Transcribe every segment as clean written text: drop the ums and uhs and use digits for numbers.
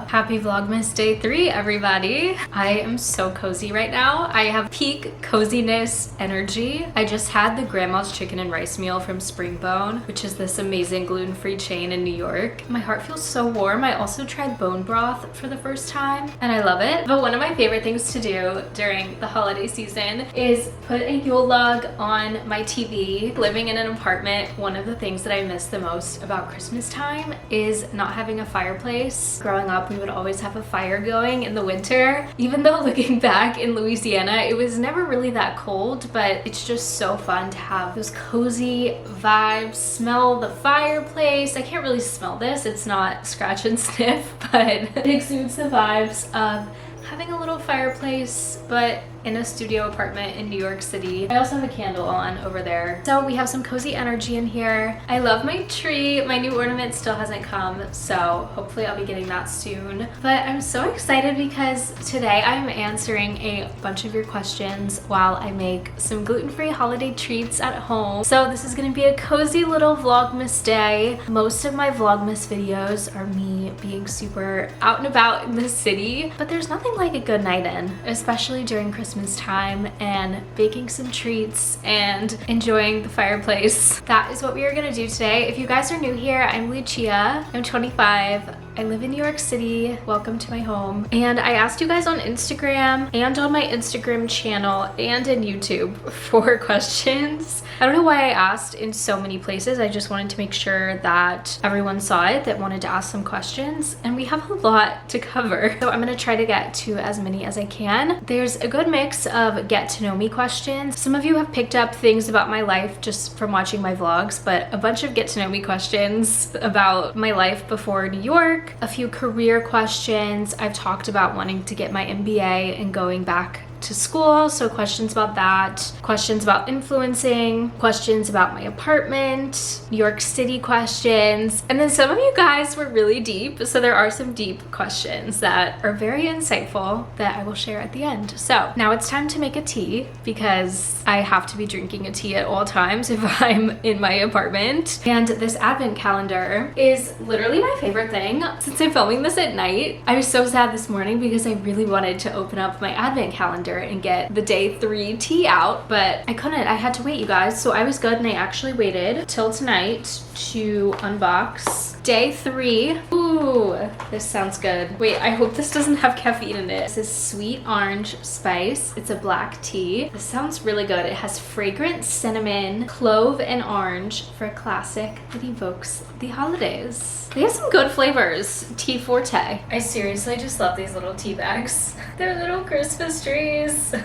Happy Vlogmas Day 3, everybody. I am so cozy right now. I have peak coziness energy. I just had the grandma's chicken and rice meal from Springbone, which is this amazing gluten-free chain in New York. My heart feels so warm. I also tried bone broth for the first time and I love it. But one of my favorite things to do during the holiday season is put a Yule log on my TV. Living in an apartment, one of the things that I miss the most about Christmas time is not having a fireplace. Growing up, we would always have a fire going in the winter. Even though looking back in Louisiana, it was never really that cold, but it's just so fun to have those cozy vibes, smell the fireplace. I can't really smell this, it's not scratch and sniff, but it exudes the vibes of having a little fireplace, but in a studio apartment in New York City. I also have a candle on over there. So we have some cozy energy in here. I love my tree. My new ornament still hasn't come, so hopefully I'll be getting that soon. But I'm so excited because today I'm answering a bunch of your questions while I make some gluten-free holiday treats at home. So this is gonna be a cozy little Vlogmas day. Most of my Vlogmas videos are me being super out and about in the city, but there's nothing like a good night in, especially during Christmas time, and baking some treats and enjoying the fireplace. That is what we are gonna do today. If you guys are new here, I'm Lucia. I'm 25. I live in New York City. Welcome to my home. And I asked you guys on Instagram and on my Instagram channel and in YouTube for questions. I don't know why I asked in so many places. I just wanted to make sure that everyone saw it that wanted to ask some questions, and we have a lot to cover. So I'm gonna try to get to as many as I can. There's a good mix of get to know me questions. Some of you have picked up things about my life just from watching my vlogs, but a bunch of get to know me questions about my life before New York, a few career questions. I've talked about wanting to get my MBA and going back to school, so questions about that, questions about influencing, questions about my apartment, New York City questions, and then some of you guys were really deep, so there are some deep questions that are very insightful that I will share at the end. So now it's time to make a tea because I have to be drinking a tea at all times if I'm in my apartment. And this advent calendar is literally my favorite thing. Since I'm filming this at night, I was so sad this morning because I really wanted to open up my advent calendar and get the day 3 tea out, but I couldn't. I had to wait, you guys. So I was good and I actually waited till tonight to unbox day 3. Ooh, this sounds good. Wait, I hope this doesn't have caffeine in it. This is sweet orange spice. It's a black tea. This sounds really good. It has fragrant cinnamon, clove, and orange for a classic that evokes the holidays. They have some good flavors. Tea Forte. I seriously just love these little tea bags. They're little Christmas trees.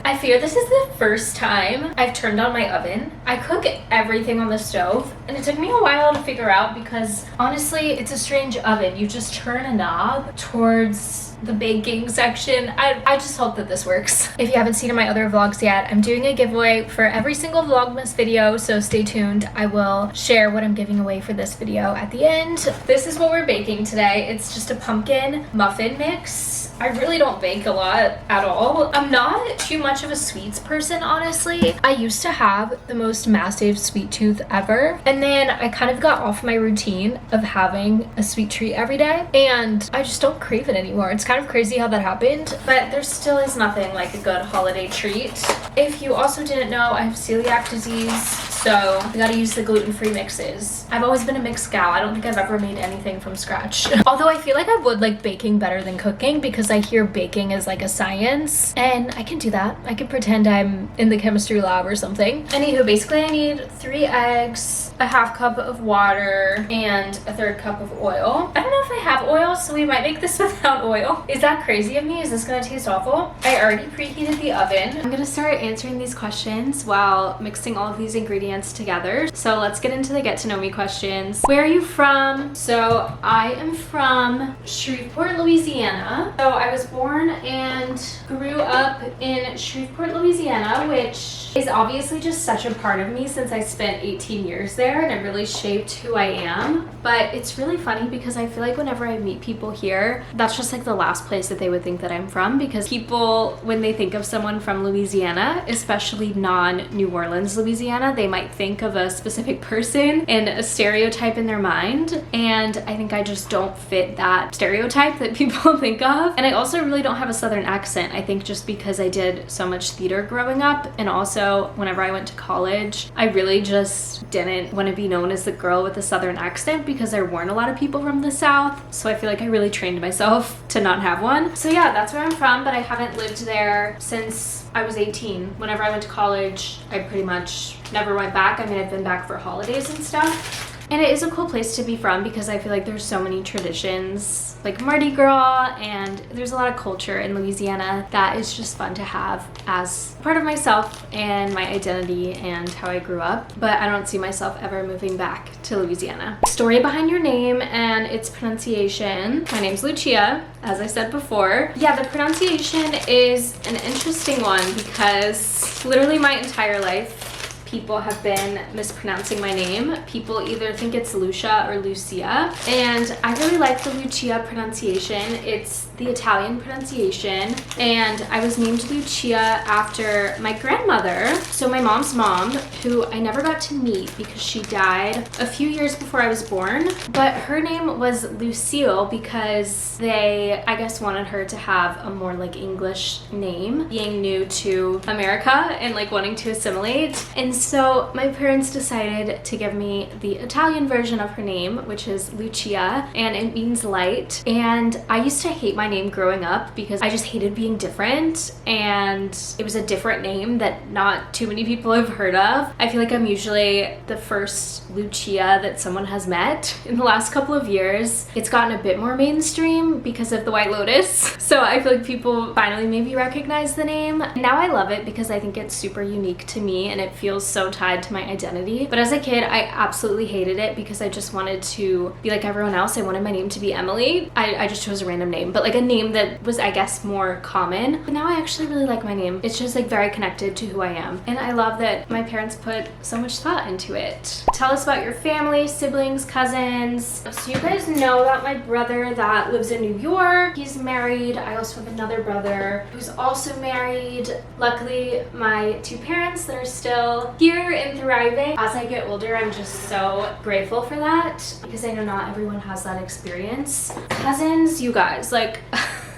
I fear this is the first time I've turned on my oven. I cook everything on the stove, and it took me a while to figure out because honestly, it's a strange oven. You just turn a knob towards the baking section. I just hope that this works. If you haven't seen my other vlogs yet, I'm doing a giveaway for every single Vlogmas video, so stay tuned. I will share what I'm giving away for this video at the end. This is what we're baking today. It's just a pumpkin muffin mix. I really don't bake a lot at all. I'm not too much of a sweets person, honestly. I used to have the most massive sweet tooth ever, and then I kind of got off my routine of having a sweet treat every day, and I just don't crave it anymore. It's kind of crazy how that happened, but there still is nothing like a good holiday treat. If you also didn't know, I have celiac disease, so I gotta use the gluten-free mixes. I've always been a mixed gal. I don't think I've ever made anything from scratch. Although I feel like I would like baking better than cooking because I hear baking is like a science, and I can do that. I can pretend I'm in the chemistry lab or something. Anywho, basically I need 3 eggs, a half cup of water, and a 1/3 cup of oil. I don't know if I have oil, so we might make this without oil. Is that crazy of me? Is this gonna taste awful? I already preheated the oven. I'm gonna start answering these questions while mixing all of these ingredients together. So let's get into the get to know me questions. Where are you from? So I am from Shreveport, Louisiana. So I was born and grew up in Shreveport, Louisiana, which is obviously just such a part of me since I spent 18 years there, and it really shaped who I am. But it's really funny because I feel like whenever I meet people here, that's just like the last place that they would think that I'm from, because people, when they think of someone from Louisiana, especially non-New Orleans, Louisiana, they might might think of a specific person and a stereotype in their mind. And I think I just don't fit that stereotype that people think of. And I also really don't have a Southern accent. I think just because I did so much theater growing up, and also whenever I went to college, I really just didn't want to be known as the girl with the Southern accent because there weren't a lot of people from the South. So I feel like I really trained myself to not have one. So yeah, that's where I'm from, but I haven't lived there since I was 18. Whenever I went to college, I pretty much never went back. I mean, I've been back for holidays and stuff. And it is a cool place to be from because I feel like there's so many traditions, like Mardi Gras, and there's a lot of culture in Louisiana that is just fun to have as part of myself and my identity and how I grew up. But I don't see myself ever moving back to Louisiana. Story behind your name and its pronunciation. My name's Lucia, as I said before. Yeah, the pronunciation is an interesting one because literally my entire life, people have been mispronouncing my name. People either think it's Lucia or Lucia. And I really like the Lucia pronunciation. It's the Italian pronunciation. And I was named Lucia after my grandmother. So my mom's mom, who I never got to meet because she died a few years before I was born. But her name was Lucille because they, I guess, wanted her to have a more like English name, being new to America and like wanting to assimilate. And so my parents decided to give me the Italian version of her name, which is Lucia, and it means light. And I used to hate my name growing up because I just hated being different, and it was a different name that not too many people have heard of. I feel like I'm usually the first Lucia that someone has met in the last couple of years. It's gotten a bit more mainstream because of the White Lotus, so I feel like people finally maybe recognize the name. Now I love it because I think it's super unique to me and it feels so tied to my identity. But as a kid, I absolutely hated it because I just wanted to be like everyone else. I wanted my name to be Emily. I just chose a random name, but like a name that was, I guess, more common. But now I actually really like my name. It's just like very connected to who I am. And I love that my parents put so much thought into it. Tell us about your family, siblings, cousins. So you guys know about my brother that lives in New York. He's married. I also have another brother who's also married. Luckily, my two parents that are still here and thriving. As I get older, I'm just so grateful for that because I know not everyone has that experience. Cousins, you guys, like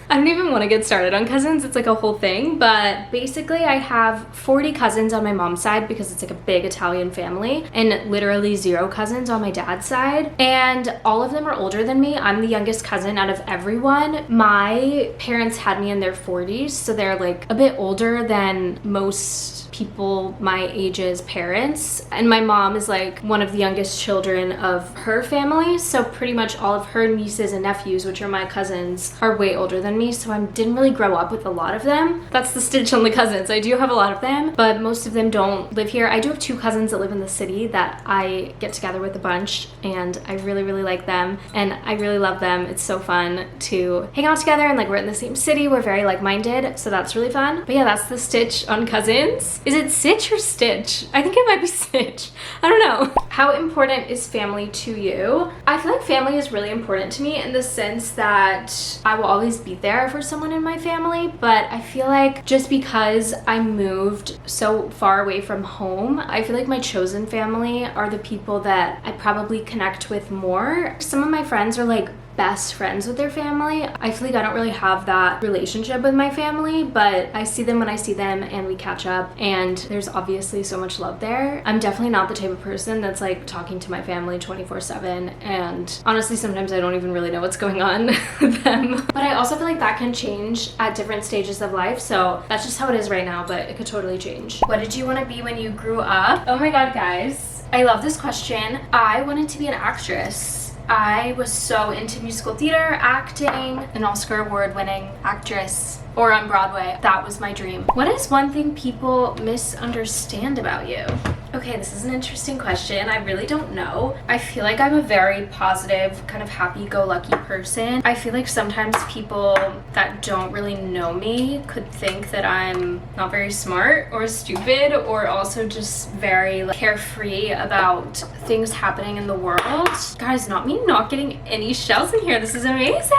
I don't even want to get started on cousins. It's like a whole thing, but basically I have 40 cousins on my mom's side because it's like a big Italian family, and literally 0 cousins on my dad's side, and all of them are older than me. I'm the youngest cousin out of everyone. My parents had me in their 40s, so they're like a bit older than most people my age's parents, and my mom is like one of the youngest children of her family, so pretty much all of her nieces and nephews, which are my cousins, are way older than me, so I didn't really grow up with a lot of them. That's the stitch on the cousins. I do have a lot of them, but most of them don't live here. I do have 2 cousins that live in the city that I get together with a bunch, and I really like them, and I really love them. It's so fun to hang out together, and like we're in the same city, we're very like-minded, so that's really fun. But yeah, that's the stitch on cousins. Is it Stitch or Stitch? I think it might be Stitch. I don't know. How important is family to you? I feel like family is really important to me in the sense that I will always be there for someone in my family, but I feel like just because I moved so far away from home, I feel like my chosen family are the people that I probably connect with more. Some of my friends are like best friends with their family. I feel like I don't really have that relationship with my family, but I see them when I see them and we catch up, and there's obviously so much love there. I'm definitely not the type of person that's like talking to my family 24/7, and honestly sometimes I don't even really know what's going on with them. But I also feel like that can change at different stages of life, so that's just how it is right now, but it could totally change. What did you want to be when you grew up? Oh my god, guys, I love this question. I wanted to be an actress. I was so into musical theater, acting, an Oscar award-winning actress, or on Broadway. That was my dream. What is one thing people misunderstand about you? Okay, this is an interesting question. I really don't know. I feel like I'm a very positive, kind of happy-go-lucky person. I feel like sometimes people that don't really know me could think that I'm not very smart or stupid, or also just very like, carefree about things happening in the world. Guys, not me not getting any shells in here. This is amazing.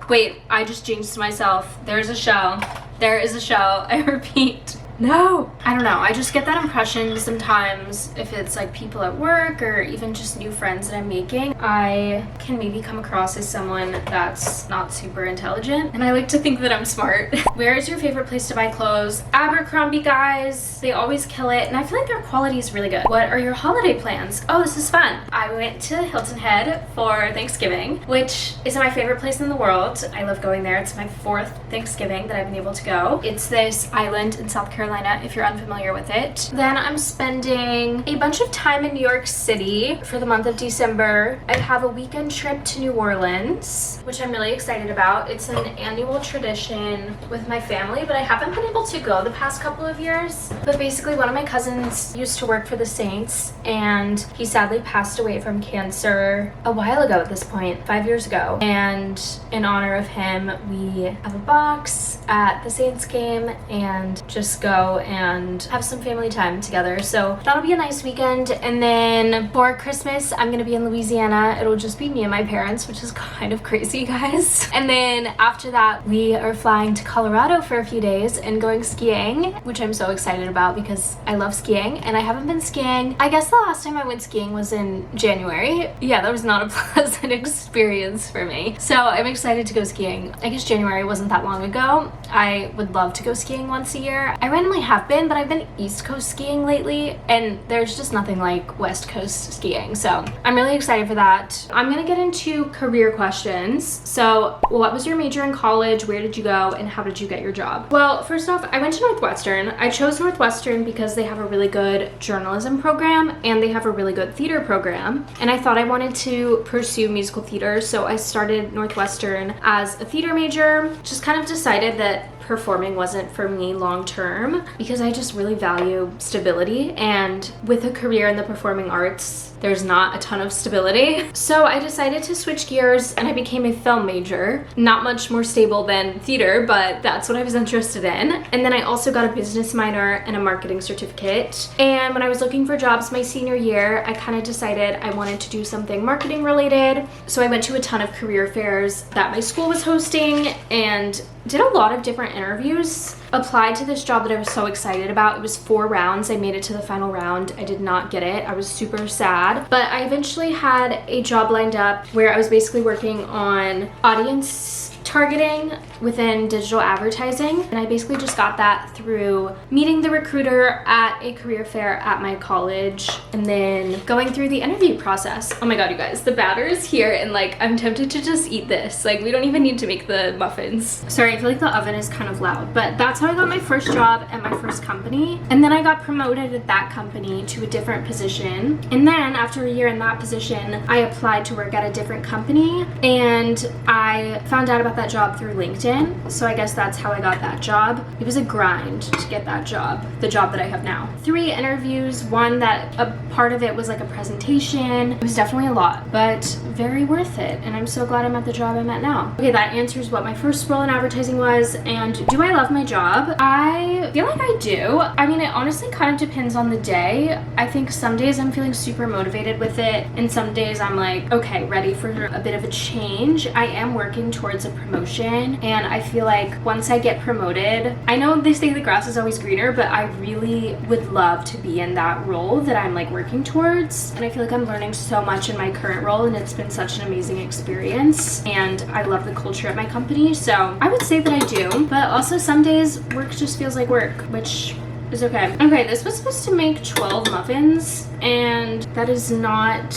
Wait, I just jinxed myself. There's a shell. There is a shell. I repeat. No, I don't know. I just get that impression sometimes if it's like people at work or even just new friends that I'm making. I can maybe come across as someone that's not super intelligent, and I like to think that I'm smart. Where is your favorite place to buy clothes? Abercrombie, guys. They always kill it, and I feel like their quality is really good. What are your holiday plans? Oh, this is fun. I went to Hilton Head for Thanksgiving, which is my favorite place in the world. I love going there. It's my 4th Thanksgiving that I've been able to go. It's this island in South Carolina, if you're unfamiliar with it. Then I'm spending a bunch of time in New York City for the month of December. I have a weekend trip to New Orleans, which I'm really excited about. It's an annual tradition with my family, but I haven't been able to go the past couple of years. But basically, one of my cousins used to work for the Saints, and he sadly passed away from cancer a while ago at this point, 5 years ago. And in honor of him, we have a box at the Saints game and just go and have some family time together. So that'll be a nice weekend. And then for Christmas, I'm gonna be in Louisiana. It'll just be me and my parents, which is kind of crazy, guys. And then after that, we are flying to Colorado for a few days and going skiing, which I'm so excited about because I love skiing and I haven't been skiing. I guess the last time I went skiing was in January. Yeah, that was not a pleasant experience for me. So I'm excited to go skiing. I guess January wasn't that long ago. I would love to go skiing once a year. I randomly have been, but I've been East Coast skiing lately, and there's just nothing like West Coast skiing. So I'm really excited for that. I'm gonna get into career questions. So what was your major in college? Where did you go? And how did you get your job? Well, first off, I went to Northwestern. I chose Northwestern because they have a really good journalism program and they have a really good theater program. And I thought I wanted to pursue musical theater, so I started Northwestern as a theater major. Just kind of decided that performing wasn't for me long term because I just really value stability, and with a career in the performing arts there's not a ton of stability. So I decided to switch gears and I became a film major. Not much more stable than theater, but that's what I was interested in. And then I also got a business minor and a marketing certificate. And when I was looking for jobs my senior year, I kind of decided I wanted to do something marketing related. So I went to a ton of career fairs that my school was hosting and did a lot of different interviews. Applied to this job that I was so excited about. It was 4 rounds. I made it to the final round. I did not get it. I was super sad. But I eventually had a job lined up where I was basically working on audience targeting within digital advertising, and I basically just got that through meeting the recruiter at a career fair at my college and then going through the interview process. Oh my god, you guys, the batter is here and like I'm tempted to just eat this. Like we don't even need to make the muffins. Sorry, I feel like the oven is kind of loud, but that's how I got my first job at my first company. And then I got promoted at that company to a different position, and then after a year in that position I applied to work at a different company, and I found out about that job through LinkedIn. So I guess that's how I got that job. It was a grind to get that job, the job that I have now. 3 interviews, one that a part of it was like a presentation. It was definitely a lot, but very worth it. And I'm so glad I'm at the job I'm at now. Okay, that answers what my first role in advertising was. And do I love my job? I feel like I do. I mean, it honestly kind of depends on the day. I think some days I'm feeling super motivated with it, and some days I'm like, okay, ready for a bit of a change. I am working towards a promotion, and I feel like once I get promoted, I know they say the grass is always greener, but I really would love to be in that role that I'm like working towards. And I feel like I'm learning so much in my current role, and it's been such an amazing experience, and I love the culture at my company. So I would say that I do, but also some days work just feels like work, which is okay. Okay, this was supposed to make 12 muffins, and that is not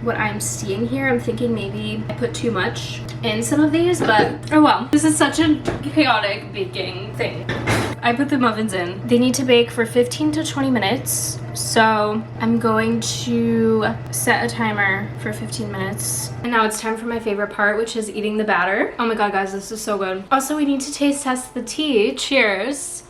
what I'm seeing here. I'm thinking maybe I put too much in some of these, but oh well. This is such a chaotic baking thing. I put the muffins in. They need to bake for 15 to 20 minutes. So I'm going to set a timer for 15 minutes. And now it's time for my favorite part, which is eating the batter. Oh my god, guys, this is so good. Also, we need to taste test the tea. Cheers.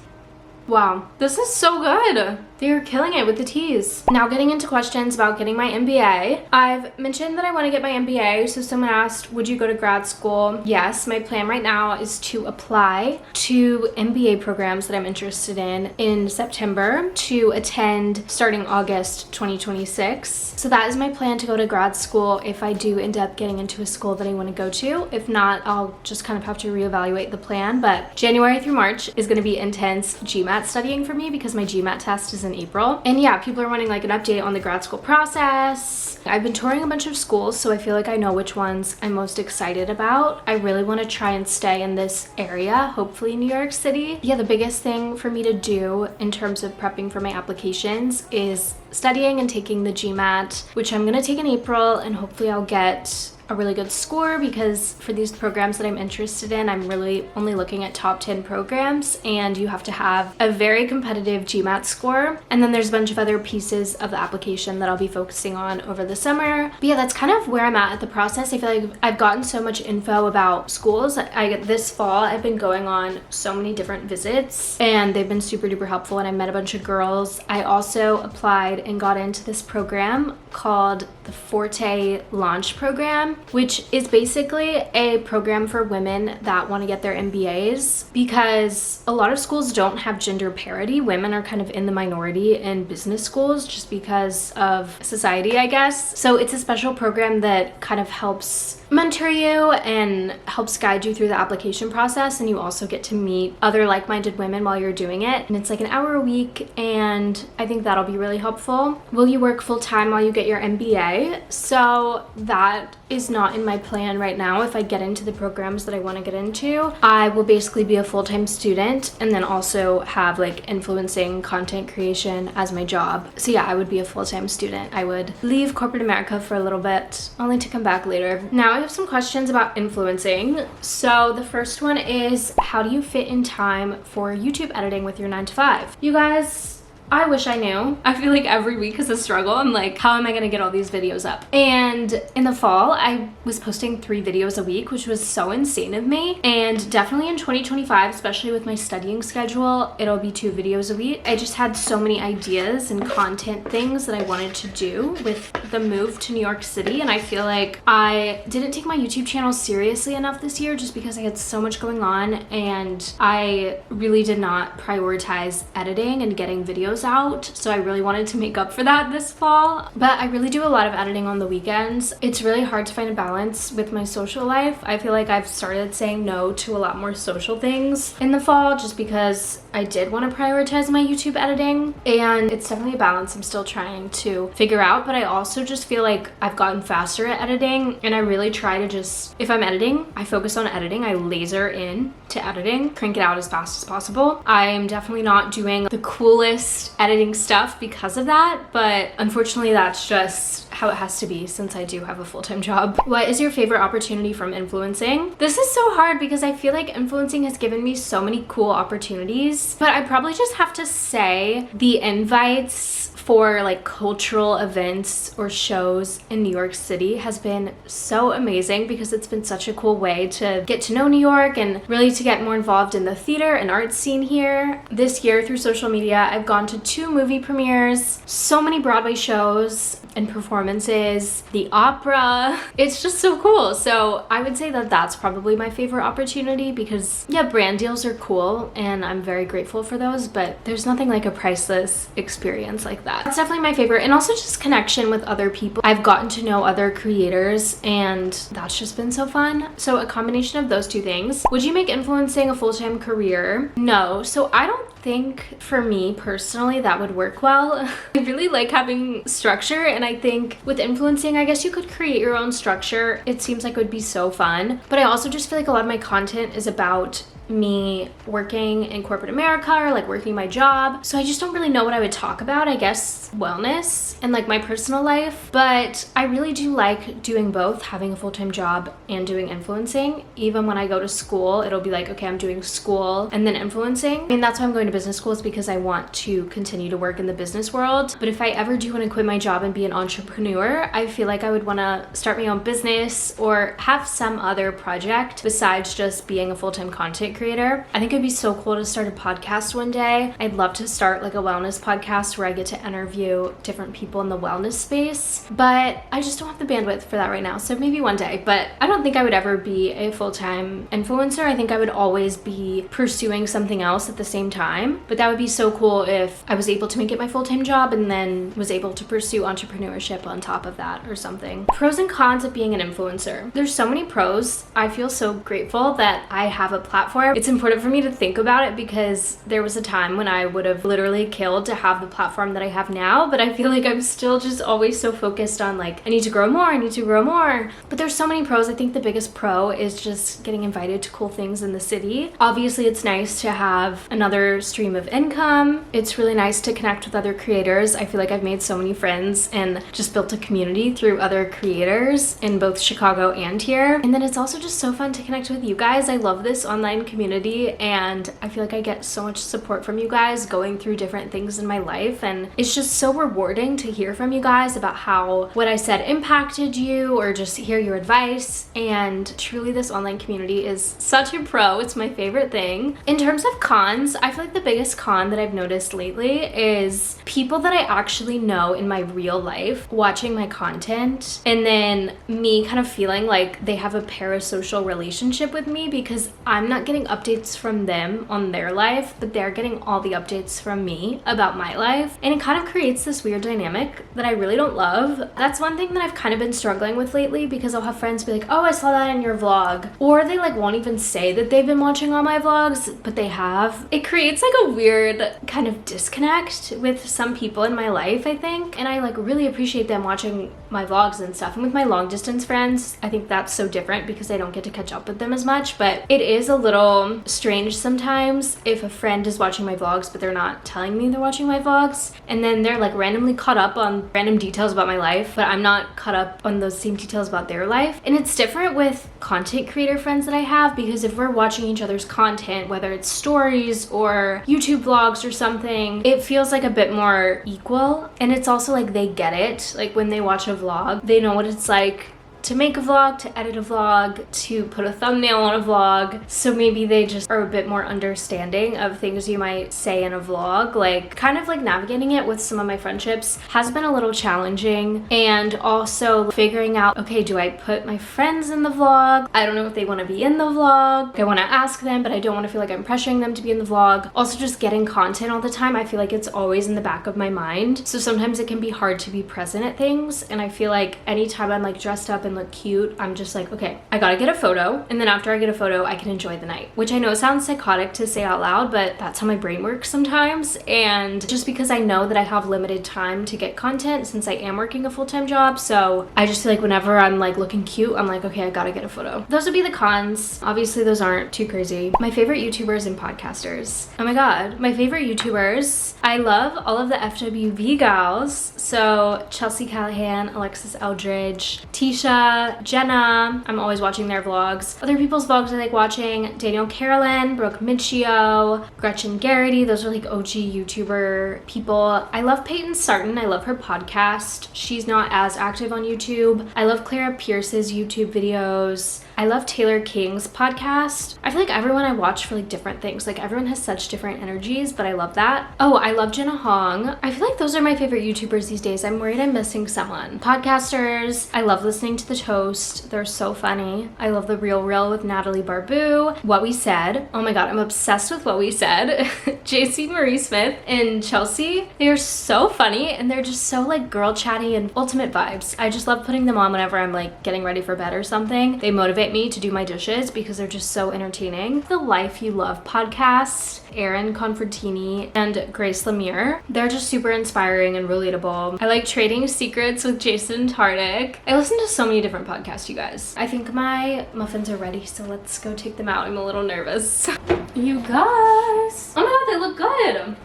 Wow, this is so good. They're killing it with the teas. Now getting into questions about getting my MBA. I've mentioned that I want to get my MBA, so someone asked, would you go to grad school? Yes, my plan right now is to apply to MBA programs that I'm interested in September to attend starting August 2026. So that is my plan, to go to grad school if I do end up getting into a school that I want to go to. If not, I'll just kind of have to reevaluate the plan, but January through March is going to be intense GMAT GMAT studying for me because my GMAT test is in April. And yeah, people are wanting like an update on the grad school process. I've been touring a bunch of schools, so I feel like I know which ones I'm most excited about. I really want to try and stay in this area, hopefully New York City. Yeah, the biggest thing for me to do in terms of prepping for my applications is studying and taking the GMAT, which I'm gonna take in April, and hopefully I'll get a really good score, because for these programs that I'm interested in, I'm really only looking at top 10 programs, and you have to have a very competitive GMAT score. And then there's a bunch of other pieces of the application that I'll be focusing on over the summer. But yeah, that's kind of where I'm at the process. I feel like I've gotten so much info about schools. This fall, I've been going on so many different visits, and they've been super duper helpful, and I met a bunch of girls. I also applied and got into this program called the Forte Launch Program, which is basically a program for women that want to get their MBAs, because a lot of schools don't have gender parity. Women are kind of in the minority in business schools just because of society, I guess. So it's a special program that kind of helps mentor you and helps guide you through the application process, and you also get to meet other like-minded women while you're doing it. And it's like an hour a week, and I think that'll be really helpful. Will you work full-time while you get your MBA? So that is not in my plan right now. If I get into the programs that I want to get into, I will basically be a full-time student and then also have like influencing content creation as my job. So yeah, I would be a full-time student. I would leave corporate America for a little bit, only to come back later. Now I have some questions about influencing. So the first one is, how do you fit in time for YouTube editing with your 9 to 5? You guys, I wish I knew. I feel like every week is a struggle. I'm like, how am I gonna get all these videos up? And in the fall, I was posting 3 videos a week, which was so insane of me. And definitely in 2025, especially with my studying schedule, it'll be 2 videos a week. I just had so many ideas and content things that I wanted to do with the move to New York City. And I feel like I didn't take my YouTube channel seriously enough this year just because I had so much going on, and I really did not prioritize editing and getting videos out. So I really wanted to make up for that this fall. But I really do a lot of editing on the weekends. It's really hard to find a balance with my social life. I feel like I've started saying no to a lot more social things in the fall just because I did want to prioritize my YouTube editing, and it's definitely a balance I'm still trying to figure out. But I also just feel like I've gotten faster at editing, and I really try to just, if I'm editing, I focus on editing. I laser in to editing, crank it out as fast as possible. I'm definitely not doing the coolest editing stuff because of that, but unfortunately that's just how it has to be since I do have a full-time job. What is your favorite opportunity from influencing? This is so hard because I feel like influencing has given me so many cool opportunities, but I probably just have to say the invites for like cultural events or shows in New York City has been so amazing, because it's been such a cool way to get to know New York and really to get more involved in the theater and art scene here. This year through social media, I've gone to 2 movie premieres, so many Broadway shows and performances, the opera. It's just so cool. So I would say that that's probably my favorite opportunity, because yeah, brand deals are cool and I'm very grateful for those, but there's nothing like a priceless experience like that. That's definitely my favorite. And also just connection with other people. I've gotten to know other creators, and that's just been so fun. So a combination of those 2 things. Would you make influencing a full-time career? No. So I don't think for me personally that would work well. I really like having structure, and I think with influencing, I guess you could create your own structure. It seems like it would be so fun. But I also just feel like a lot of my content is about me working in corporate America or like working my job. So I just don't really know what I would talk about. I guess wellness and like my personal life. But I really do like doing both, having a full-time job and doing influencing. Even when I go to school, it'll be like, okay, I'm doing school and then influencing. I mean, that's why I'm going to business school, is because I want to continue to work in the business world. But if I ever do want to quit my job and be an entrepreneur, I feel like I would want to start my own business or have some other project besides just being a full-time content creator. I think it'd be so cool to start a podcast one day. I'd love to start like a wellness podcast where I get to interview different people in the wellness space, but I just don't have the bandwidth for that right now. So maybe one day, but I don't think I would ever be a full-time influencer. I think I would always be pursuing something else at the same time, but that would be so cool if I was able to make it my full-time job and then was able to pursue entrepreneurship on top of that or something. Pros and cons of being an influencer. There's so many pros. I feel so grateful that I have a platform anymore. It's important for me to think about it because there was a time when I would have literally killed to have the platform that I have now, but I feel like I'm still just always so focused on like, I need to grow more, I need to grow more. But there's so many pros. I think the biggest pro is just getting invited to cool things in the city. Obviously, it's nice to have another stream of income. It's really nice to connect with other creators. I feel like I've made so many friends and just built a community through other creators in both Chicago and here. And then it's also just so fun to connect with you guys. I love this online community and I feel like I get so much support from you guys going through different things in my life, and it's just so rewarding to hear from you guys about how what I said impacted you or just hear your advice. And truly, this online community is such a pro. It's my favorite thing. In terms of cons, I feel like the biggest con that I've noticed lately is people that I actually know in my real life watching my content and then me kind of feeling like they have a parasocial relationship with me because I'm not getting updates from them on their life, but they're getting all the updates from me about my life. And it kind of creates this weird dynamic that I really don't love. That's one thing that I've kind of been struggling with lately because I'll have friends be like, oh, I saw that in your vlog. Or they like won't even say that they've been watching all my vlogs, but they have. It creates like a weird kind of disconnect with some people in my life, I think. And I like really appreciate them watching my vlogs and stuff. And with my long distance friends, I think that's so different because I don't get to catch up with them as much. But it is a little strange sometimes if a friend is watching my vlogs, but they're not telling me they're watching my vlogs. And then they're like randomly caught up on random details about my life, but I'm not caught up on those same details about their life. And it's different with content creator friends that I have because if we're watching each other's content, whether it's stories or YouTube vlogs or something, it feels like a bit more equal. And it's also like they get it. Like when they watch a vlog, they know what it's like to make a vlog, to edit a vlog, to put a thumbnail on a vlog. So maybe they just are a bit more understanding of things you might say in a vlog. Like kind of like navigating it with some of my friendships has been a little challenging, and also figuring out, okay, do I put my friends in the vlog? I don't know if they want to be in the vlog. I want to ask them, but I don't want to feel like I'm pressuring them to be in the vlog. Also just getting content all the time, I feel like it's always in the back of my mind. So sometimes it can be hard to be present at things, and I feel like anytime I'm like dressed up and look cute, I'm just like, okay, I gotta get a photo, and then after I get a photo I can enjoy the night, which I know sounds psychotic to say out loud, but that's how my brain works sometimes. And just because I know that I have limited time to get content since I am working a full-time job, so I just feel like whenever I'm like looking cute, I'm like, okay, I gotta get a photo. Those would be the cons. Obviously those aren't too crazy. My favorite YouTubers and podcasters, oh my god, my favorite YouTubers, I love all of the FWB gals. So Chelsea Callahan, Alexis Eldridge, Tisha, Jenna, I'm always watching their vlogs. Other people's vlogs I like watching, Daniel Carolyn, Brooke Michio, Gretchen Garrity, those are like OG YouTuber people. I love Peyton Sarton, I love her podcast. She's not as active on YouTube. I love Clara Pierce's YouTube videos. I love Taylor King's podcast. I feel like everyone I watch for like different things. Like everyone has such different energies, but I love that. Oh, I love Jenna Hong. I feel like those are my favorite YouTubers these days. I'm worried I'm missing someone. Podcasters, I love listening to The Toast. They're so funny. I love The Real Real with Natalie Barbu. What We Said. Oh my god, I'm obsessed with What We Said. JC Marie Smith and Chelsea. They are so funny and they're just so like girl chatty and ultimate vibes. I just love putting them on whenever I'm like getting ready for bed or something. They motivate me to do my dishes because they're just so entertaining. The Life You Love podcast, Erin Confortini and Grace Lemire. They're just super inspiring and relatable. I like Trading Secrets with Jason Tardik. I listen to so many different podcasts, you guys. I think my muffins are ready, so let's go take them out. I'm a little nervous. You guys. Oh my god, they look good.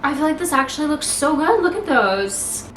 I feel like this actually looks so good. Look at those.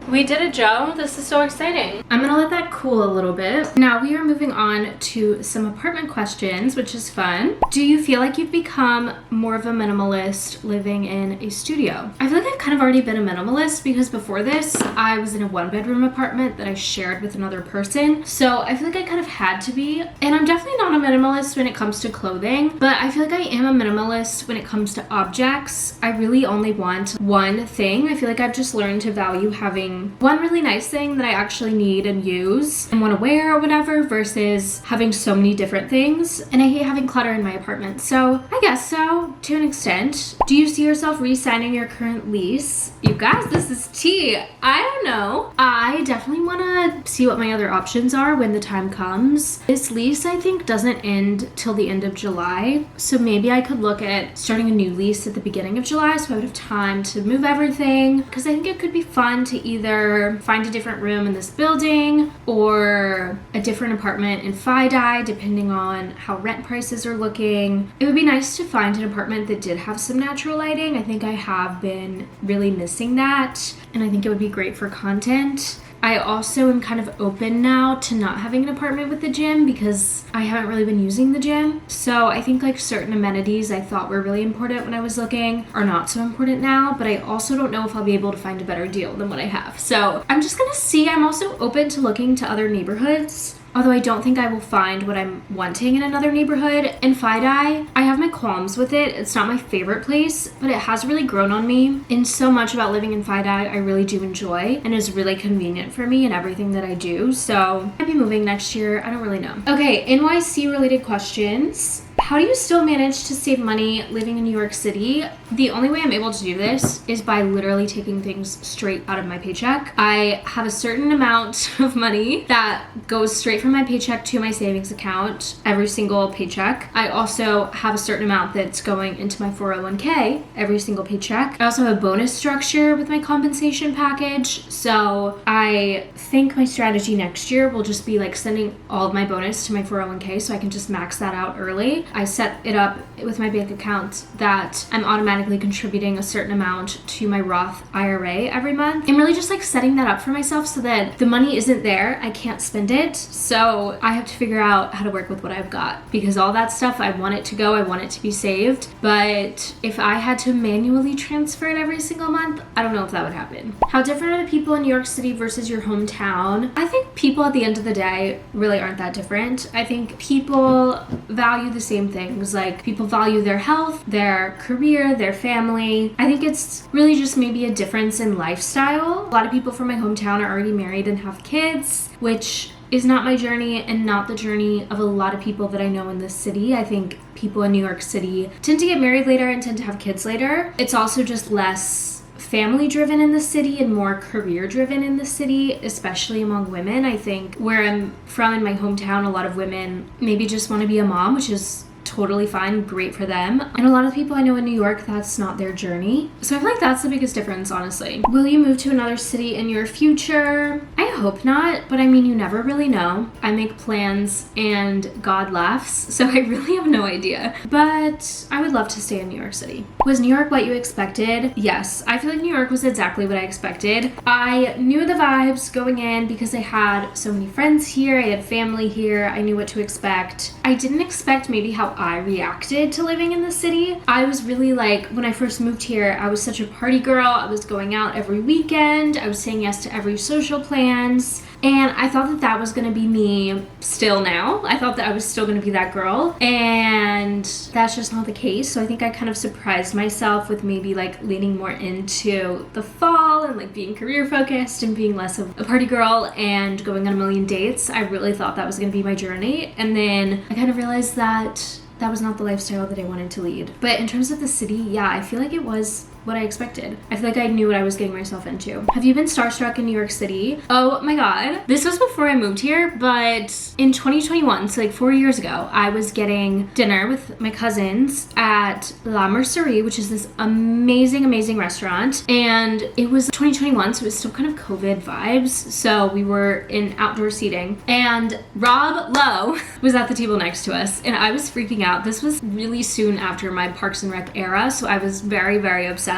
We did it, Joe. This is so exciting. I'm gonna let that cool a little bit. Now we are moving on to some apartment questions, which is fun. Do you feel like you've become more of a minimalist living in a studio? I feel like I've kind of already been a minimalist because before this, I was in a 1-bedroom apartment that I shared with another person. So I feel like I kind of had to be. And I'm definitely not a minimalist when it comes to clothing, but I feel like I am a minimalist when it comes to objects. I really only want one thing. I feel like I've just learned to value having having one really nice thing that I actually need and use and want to wear or whatever versus having so many different things. And I hate having clutter in my apartment. So I guess so, to an extent. Do you see yourself re-signing your current lease? You guys, this is tea. I don't know. I definitely want to see what my other options are when the time comes. This lease, I think, doesn't end till the end of July. So maybe I could look at starting a new lease at the beginning of July so I would have time to move everything. Because I think it could be fun to either find a different room in this building or a different apartment in FIDI, depending on how rent prices are looking. It would be nice to find an apartment that did have some natural lighting. I think I have been really missing that, and I think it would be great for content. I also am kind of open now to not having an apartment with the gym because I haven't really been using the gym. So I think like certain amenities I thought were really important when I was looking are not so important now, but I also don't know if I'll be able to find a better deal than what I have. So I'm just gonna see. I'm also open to looking to other neighborhoods, although I don't think I will find what I'm wanting in another neighborhood. In FIDI, I have my qualms with it. It's not my favorite place, but it has really grown on me. And so much about living in FIDI I really do enjoy and is really convenient for me and everything that I do. So I'll be moving next year. I don't really know. Okay, NYC related questions. How do you still manage to save money living in New York City? The only way I'm able to do this is by literally taking things straight out of my paycheck. I have a certain amount of money that goes straight from my paycheck to my savings account every single paycheck. I also have a certain amount that's going into my 401k every single paycheck. I also have a bonus structure with my compensation package. So I think my strategy next year will just be like sending all of my bonus to my 401k so I can just max that out early. I set it up with my bank account that I'm automatically contributing a certain amount to my Roth IRA every month. I'm really just like setting that up for myself so that the money isn't there, I can't spend it. So I have to figure out how to work with what I've got because all that stuff, I want it to go, I want it to be saved. But if I had to manually transfer it every single month, I don't know if that would happen. How different are the people in New York City versus your hometown? I think people at the end of the day really aren't that different. I think people value the same things. Like people value their health, their career, their family. I think it's really just maybe a difference in lifestyle. A lot of people from my hometown are already married and have kids, which is not my journey and not the journey of a lot of people that I know in this city. I think people in New York City tend to get married later and tend to have kids later. It's also just less family driven in the city and more career driven in the city, especially among women. I think where I'm from in my hometown, a lot of women maybe just want to be a mom, which is totally fine, great for them. And a lot of people I know in New York, that's not their journey. So I feel like that's the biggest difference, honestly. Will you move to another city in your future? I hope not, but I mean, you never really know. I make plans and God laughs, so I really have no idea. But I would love to stay in New York City. Was New York what you expected? Yes, I feel like New York was exactly what I expected. I knew the vibes going in because I had so many friends here, I had family here, I knew what to expect. I didn't expect maybe how I reacted to living in the city. I was really like, when I first moved here, I was such a party girl. I was going out every weekend. I was saying yes to every social plans. And I thought that that was going to be me still now. I thought that I was still going to be that girl. And that's just not the case. So I think I kind of surprised myself with maybe like leaning more into the fall and like being career focused and being less of a party girl and going on a million dates. I really thought that was going to be my journey. And then I kind of realized that that was not the lifestyle that I wanted to lead. But in terms of the city, yeah, I feel like it was what I expected. I feel like I knew what I was getting myself into. Have you been starstruck in New York City? Oh my God. This was before I moved here, but in 2021, so like 4 years ago, I was getting dinner with my cousins at La Mercerie, which is this amazing, amazing restaurant. And it was 2021, so it was still kind of COVID vibes. So we were in outdoor seating and Rob Lowe was at the table next to us and I was freaking out. This was really soon after my Parks and Rec era, so I was very, very obsessed.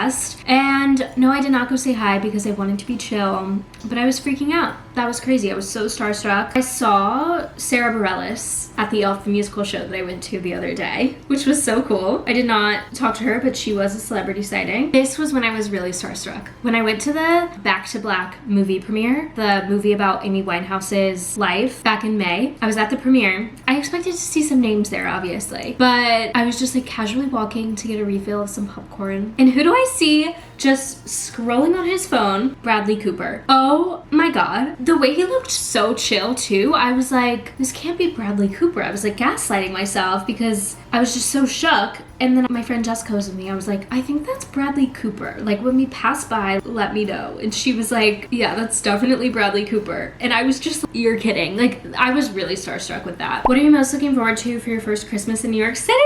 And no, I did not go say hi because I wanted to be chill, but I was freaking out. That was crazy. I was so starstruck. I saw Sarah Bareilles at the Elf the Musical show that I went to the other day, which was so cool. I did not talk to her, but she was a celebrity sighting. This was when I was really starstruck. When I went to the Back to Black movie premiere, the movie about Amy Winehouse's life back in May, I was at the premiere. I expected to see some names there, obviously, but I was just like casually walking to get a refill of some popcorn. And who do I I see just scrolling on his phone, Bradley Cooper. Oh my god. The way he looked so chill too, I was like, this can't be Bradley Cooper. I was like gaslighting myself because I was just so shook. And then my friend Jessica was with me. I was like, I think that's Bradley Cooper. Like, when we pass by, let me know. And she was like, yeah, that's definitely Bradley Cooper. And I was just like, you're kidding. Like, I was really starstruck with that. What are you most looking forward to for your first Christmas in New York City?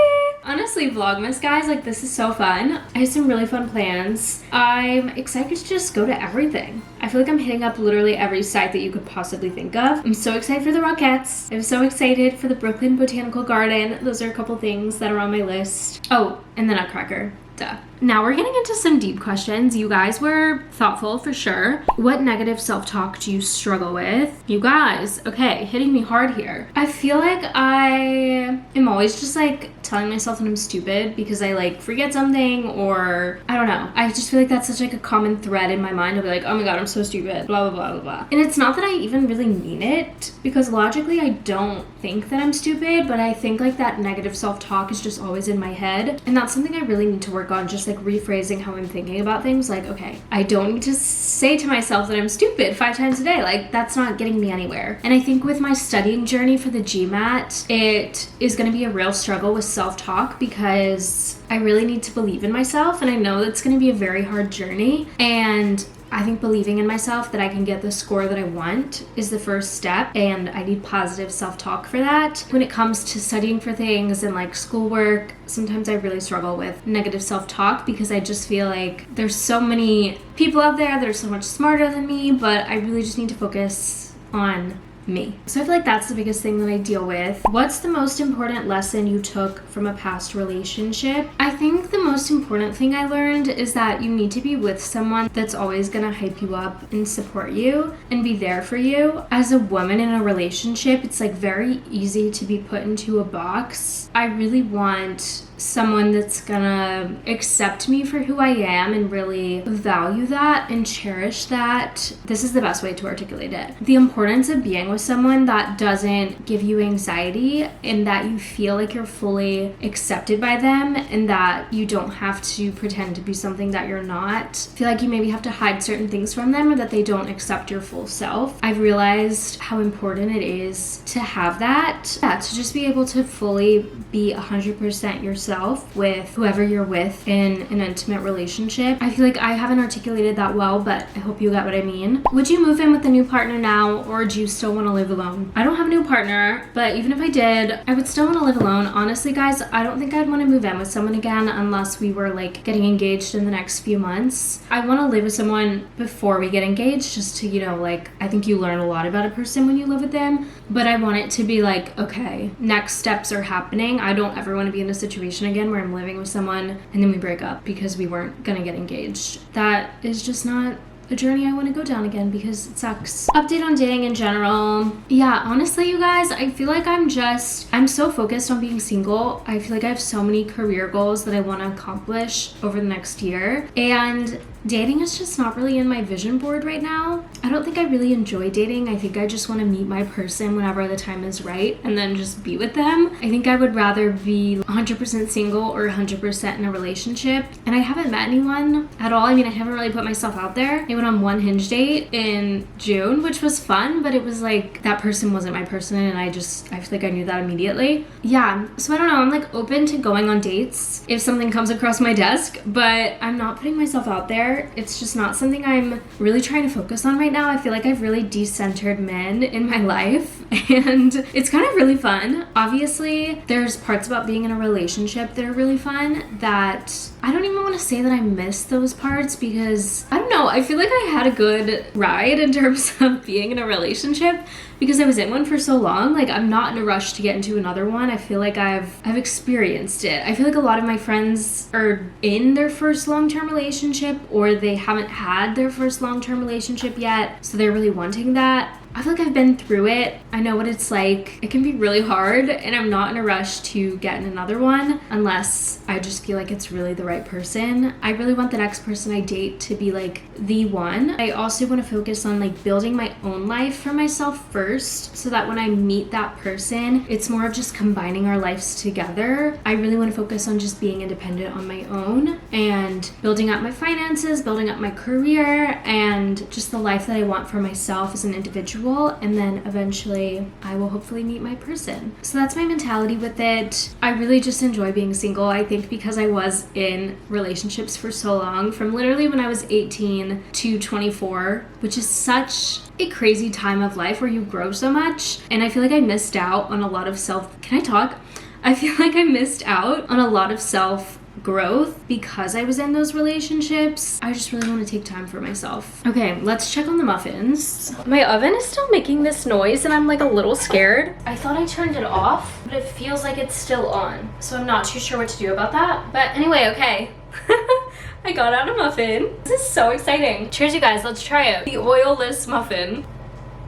Honestly, Vlogmas, guys, like, this is so fun. I have some really fun plans. I'm excited to just go to everything. I feel like I'm hitting up literally every site that you could possibly think of. I'm so excited for the Rockettes. I'm so excited for the Brooklyn Botanical Garden. Those are a couple things that are on my list. Oh, and the Nutcracker. Duh. Now we're getting into some deep questions. You guys were thoughtful for sure. What negative self-talk do you struggle with? You guys, okay, hitting me hard here. I feel like I am always just like telling myself that I'm stupid because I like forget something, or I don't know. I just feel like that's such like a common thread in my mind. I'll be like, oh my god, I'm so stupid, blah, blah, blah, blah, blah. And it's not that I even really mean it, because logically I don't think that I'm stupid, but I think like that negative self-talk is just always in my head. And that's something I really need to work on, just like rephrasing how I'm thinking about things. Like, okay, I don't need to say to myself that I'm stupid 5 times a day. Like, that's not getting me anywhere. And I think with my studying journey for the GMAT, it is going to be a real struggle with self-talk because I really need to believe in myself, and I know that's going to be a very hard journey. And I think believing in myself that I can get the score that I want is the first step, and I need positive self-talk for that. When it comes to studying for things and like schoolwork, sometimes I really struggle with negative self-talk because I just feel like there's so many people out there that are so much smarter than me, but I really just need to focus on me. So I feel like that's the biggest thing that I deal with. What's the most important lesson you took from a past relationship? I think the most important thing I learned is that you need to be with someone that's always gonna hype you up and support you and be there for you. As a woman in a relationship, it's like very easy to be put into a box. I really want someone that's gonna accept me for who I am and really value that and cherish that. This is the best way to articulate it. The importance of being with someone that doesn't give you anxiety, and that you feel like you're fully accepted by them, and that you don't have to pretend to be something that you're not. Feel like you maybe have to hide certain things from them, or that they don't accept your full self. I've realized how important it is to have that. Yeah, to just be able to fully be 100% yourself with whoever you're with in an intimate relationship. I feel like I haven't articulated that well, but I hope you got what I mean. Would you move in with a new partner now, or do you still want to live alone? I don't have a new partner, but even if I did, I would still want to live alone. Honestly, guys, I don't think I'd want to move in with someone again unless we were like getting engaged in the next few months. I want to live with someone before we get engaged, just to, you know, like, I think you learn a lot about a person when you live with them, but I want it to be like, okay, next steps are happening. I don't ever want to be in a situation again where I'm living with someone and then we break up because we weren't gonna get engaged. That is just not a journey I want to go down again because it sucks. Update on dating in general. Yeah, honestly, you guys, I feel like I'm so focused on being single. I feel like I have so many career goals that I want to accomplish over the next year, and dating is just not really in my vision board right now. I don't think I really enjoy dating. I think I just want to meet my person whenever the time is right and then just be with them. I think I would rather be 100% single or 100% in a relationship. And I haven't met anyone at all. I mean, I haven't really put myself out there. I went on one Hinge date in June, which was fun, but it was like that person wasn't my person, and I feel like I knew that immediately. Yeah, so I don't know. I'm like open to going on dates if something comes across my desk, but I'm not putting myself out there. It's just not something I'm really trying to focus on right now. I feel like I've really decentered men in my life, and it's kind of really fun. Obviously, there's parts about being in a relationship that are really fun that I don't even want to say that I miss those parts, because I don't know, I feel like I had a good ride in terms of being in a relationship because I was in one for so long. Like, I'm not in a rush to get into another one. I feel like I've experienced it. I feel like a lot of my friends are in their first long-term relationship, or they haven't had their first long-term relationship yet, so they're really wanting that. I feel like I've been through it. I know what it's like. It can be really hard, and I'm not in a rush to get in another one unless I just feel like it's really the right person. I really want the next person I date to be like the one. I also want to focus on like building my own life for myself first, so that when I meet that person, it's more of just combining our lives together. I really want to focus on just being independent on my own and building up my finances, building up my career, and just the life that I want for myself as an individual. And then eventually I will hopefully meet my person. So that's my mentality with it. I really just enjoy being single. I think because I was in relationships for so long, from literally when I was 18 to 24, which is such a crazy time of life where you grow so much. And I feel like I missed out on a lot of I feel like I missed out on a lot of self growth because I was in those relationships. I just really want to take time for myself. Okay, let's check on the muffins. My oven is still making this noise and I'm like a little scared. I thought I turned it off, but it feels like it's still on. So I'm not too sure what to do about that. But anyway, okay. I got out a muffin. This is so exciting. Cheers, you guys. Let's try it. The oilless muffin.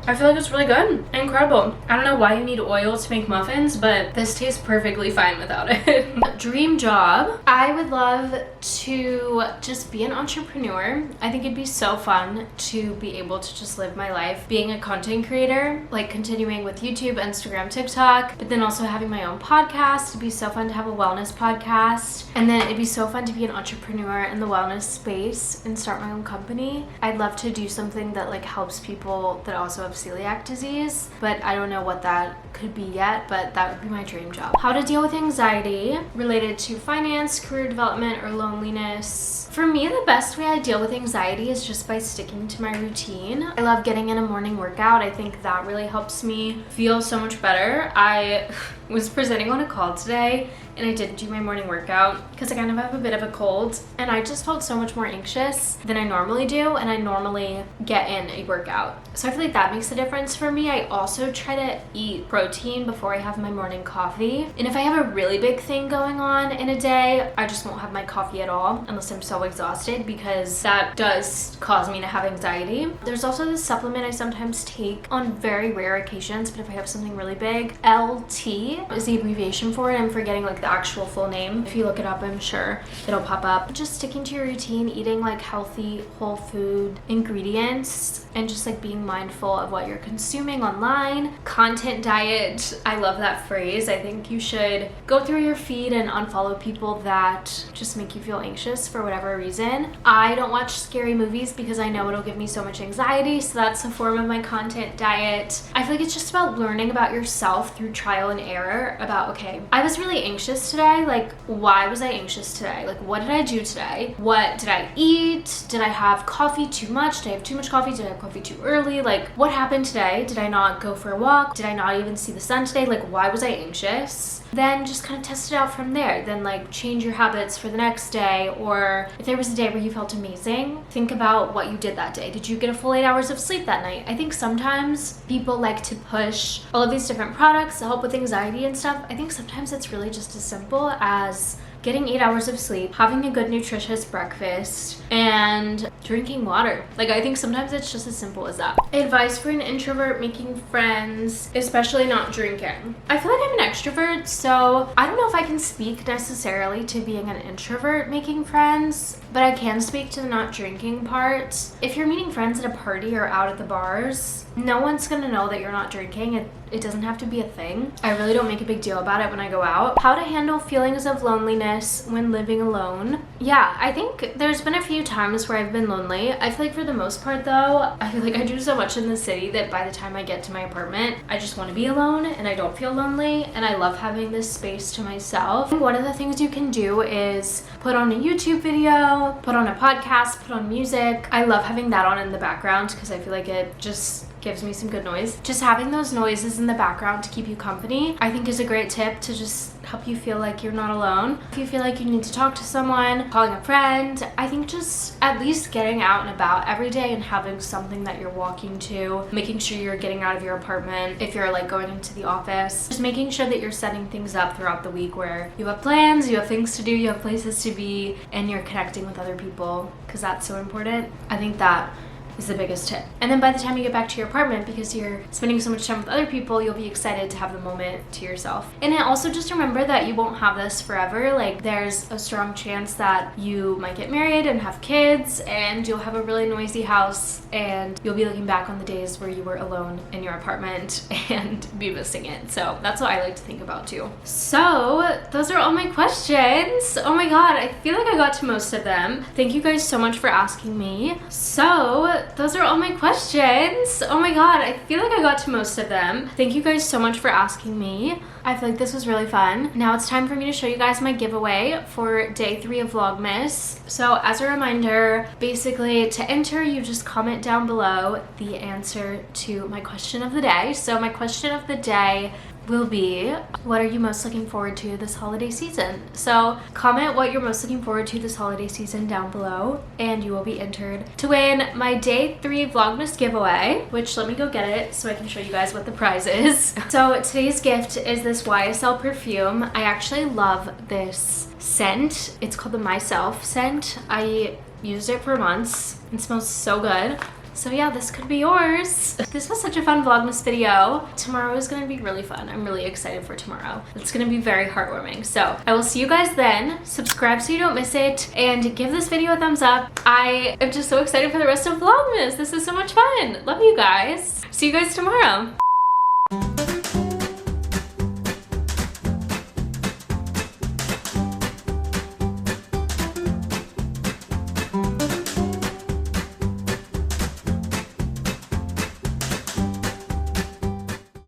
I feel like it's really good. Incredible. I don't know why you need oil to make muffins, but this tastes perfectly fine without it. Dream job. I would love to just be an entrepreneur. I think it'd be so fun to be able to just live my life being a content creator, like continuing with YouTube, Instagram, TikTok, but then also having my own podcast. It'd be so fun to have a wellness podcast. And then it'd be so fun to be an entrepreneur in the wellness space and start my own company. I'd love to do something that like helps people that also have celiac disease, but I don't know what that could be yet, but that would be my dream job. How to deal with anxiety related to finance, career development, or loneliness. For me, the best way I deal with anxiety is just by sticking to my routine. I love getting in a morning workout. I think that really helps me feel so much better. I was presenting on a call today and I didn't do my morning workout because I kind of have a bit of a cold and I just felt so much more anxious than I normally do, and I normally get in a workout. So I feel like that makes a difference for me. I also try to eat protein before I have my morning coffee. And if I have a really big thing going on in a day, I just won't have my coffee at all unless I'm so exhausted, because that does cause me to have anxiety. There's also this supplement I sometimes take on very rare occasions, but if I have something really big, LT is the abbreviation for it. I'm forgetting like the actual full name. If you look it up, I'm sure it'll pop up. Just sticking to your routine, eating like healthy, whole food ingredients, and just like being mindful of what you're consuming online. Content diet, I love that phrase. I think you should go through your feed and unfollow people that just make you feel anxious for whatever reason. I don't watch scary movies because I know it'll give me so much anxiety, so that's a form of my content diet. I feel like it's just about learning about yourself through trial and error about, okay, I was really anxious today. Like, why was I anxious today? Like, what did I do today? What did I eat? Did I have coffee too much? Did I have too much coffee? Did I have coffee too early? Like, what happened today? Did I not go for a walk? Did I not even see the sun today? Like, why was I anxious? Then just kind of test it out from there. Then like change your habits for the next day, or if there was a day where you felt amazing, think about what you did that day. Did you get a full 8 hours of sleep that night? I think sometimes people like to push all of these different products to help with anxiety and stuff. I think sometimes it's really just as simple as getting 8 hours of sleep, having a good nutritious breakfast, and drinking water. Like, I think sometimes it's just as simple as that. Advice for an introvert making friends, especially not drinking. I feel like I'm an extrovert, so I don't know if I can speak necessarily to being an introvert making friends, but I can speak to the not drinking part. If you're meeting friends at a party or out at the bars, no one's gonna know that you're not drinking. It doesn't have to be a thing. I really don't make a big deal about it when I go out. How to handle feelings of loneliness when living alone. Yeah, I think there's been a few times where I've been lonely. I feel like for the most part though, I feel like I do so much in the city that by the time I get to my apartment, I just want to be alone and I don't feel lonely, and I love having this space to myself. One of the things you can do is put on a YouTube video, put on a podcast, put on music. I love having that on in the background because I feel like it just gives me some good noise. Just having those noises in the background to keep you company, I think is a great tip to just help you feel like you're not alone. If you feel like you need to talk to someone, calling a friend, I think just at least getting out and about every day and having something that you're walking to, making sure you're getting out of your apartment if you're like going into the office, just making sure that you're setting things up throughout the week where you have plans, you have things to do, you have places to be, and you're connecting with other people, because that's so important. I think that is the biggest tip. And then by the time you get back to your apartment, because you're spending so much time with other people, you'll be excited to have the moment to yourself. And then also just remember that you won't have this forever. Like, there's a strong chance that you might get married and have kids, and you'll have a really noisy house, and you'll be looking back on the days where you were alone in your apartment and be missing it. So that's what I like to think about too. So those are all my questions. Oh my god, I feel like I got to most of them. Thank you guys so much for asking me. So those are all my questions. Oh my god, I feel like I got to most of them. Thank you guys so much for asking me. I feel like this was really fun. Now it's time for me to show you guys my giveaway for day 3 of Vlogmas. So as a reminder, basically to enter, you just comment down below the answer to my question of the day. So my question of the day will be, what are you most looking forward to this holiday season? So comment what you're most looking forward to this holiday season down below, and you will be entered to win my day 3 Vlogmas giveaway, which let me go get it so I can show you guys what the prize is. So today's gift is this YSL perfume. I actually love this scent. It's called the Myself scent. I used it for months. It smells so good. So yeah, this could be yours. This was such a fun Vlogmas video. Tomorrow is gonna be really fun. I'm really excited for tomorrow. It's gonna be very heartwarming. So I will see you guys then. Subscribe so you don't miss it, and give this video a thumbs up. I am just so excited for the rest of Vlogmas. This is so much fun. Love you guys. See you guys tomorrow.